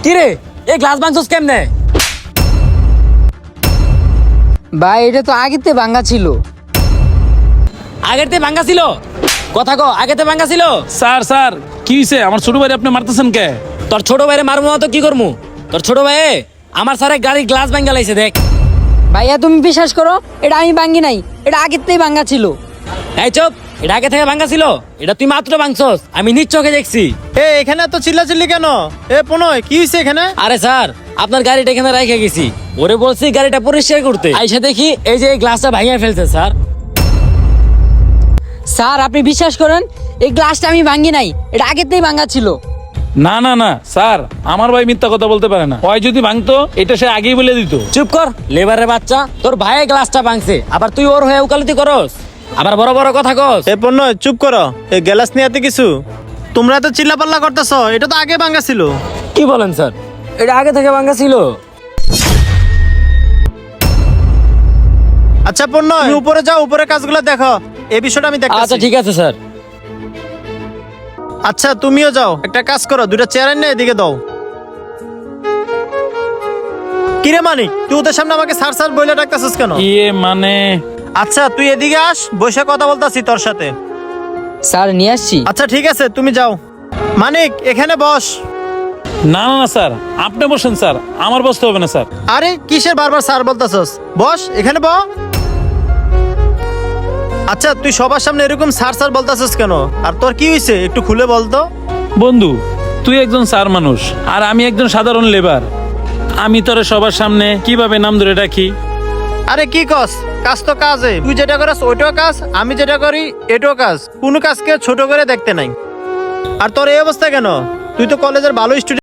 কি রে এই গ্লাস ভাঙছস কেমনে? ভাই এটা তো আগেতে ভাঙ্গা ছিল। আগেরতে ভাঙা ছিল? কথা কো, আগেতে ভাঙা ছিল? স্যার স্যার কি হইছে? আমার ছোট ভাই আপনি মারতেছেন কে? তোর ছোট ভাইরে মারমু না তো কি করমু? তোর ছোট ভাই আমার স্যারের গাড়ির গ্লাস ভাঙা লাইছে দেখ। ভাইয়া তুমি বিশ্বাস করো, এটা আমি ভাঙ্গি নাই, এটা আগেতেই ভাঙ্গা ছিল। এই চুপ, এটা আগে থেকে ভাঙা ছিল? এটা তুই মাত্র ভাঙছস, আমি নিজ চোখে দেখছি। এখানে তো চিল্লাচিল্লি কেন? প্রণয় কি হয়েছে এখানে? আরে স্যার, আপনার গাড়িটা এখানে রেখে গেছি, ওরে বলছি গাড়িটা পরিষ্কার করতে, আইসা দেখি এই যে এই গ্লাসটা ভাঙিয়ে ফেলছে। স্যার স্যার আপনি বিশ্বাস করেন, এই গ্লাসটা আমি ভাঙ্গি নাই, এটা আগেতেই ভাঙ্গা ছিল। না না না স্যার, আমার ভাই মিথ্যা কথা বলতে পারে না। ওই যদি ভাঙতো এটা সে আগেই বলে দিত। চুপ কর লেবারের বাচ্চা, তোর ভাইয়ের গ্লাসটা ভাঙছে, আবার তুই ওর হয়ে উকালতি করস, আবার বড় বড় কথা কস। প্রণয় চুপ করো, এই গ্যালাস নিয়ে এত কিছু তোমরা তো চিল্লাপাল্লা করতেছ, এটা তো আগে ভাঙা ছিল। কি বলেন স্যার? এটা আগে থেকে ভাঙা ছিল? আচ্ছা প্রণয় তুমি উপরে যাও, উপরে কাজগুলো দেখো, এই বিষয়টা আমি আচ্ছা দেখতেছি। ঠিক আছে স্যার। আচ্ছা তুমিও যাও, একটা কাজ করো, দুইটা চেয়ার এনে এদিকে দাও। কিরে মানিক, তুই ওদের সামনে আমাকে স্যার স্যার বইলে ডাকতেছিস কেন? মানে আচ্ছা তুই এদিকে আস, বসে কথা বলতাছি তোর সাথে। স্যার নিয়ে আসছি। আচ্ছা ঠিক আছে তুমি যাও। মানিক এখানে বস। না না না স্যার, আপনি বসেন স্যার, আমার বসতে হবে না স্যার। আরে কিসের বারবার স্যার বলতাছস? বস এখানে ব। আচ্ছা তুই সবার সামনে এরকম স্যার স্যার বলতাছস কেন? আর তোর কি হইছে একটু খুলে বলতো। বন্ধু, তুই একজন স্যার মানুষ আর আমি একজন সাধারণ লেবার, আমি তোরে সবার সামনে কিভাবে নাম ধরে ডাকি? আরে কি কস? কাজ তো কাজে, তুই যেটা করস ওইটাও কাজ, আমি যেটা করি এটাও কাজ, কোনো কাজকে ছোট করে দেখতে নাই। আর তোর এই অবস্থা কেন? তুই তো কলেজের ভালো স্টুডেন্ট।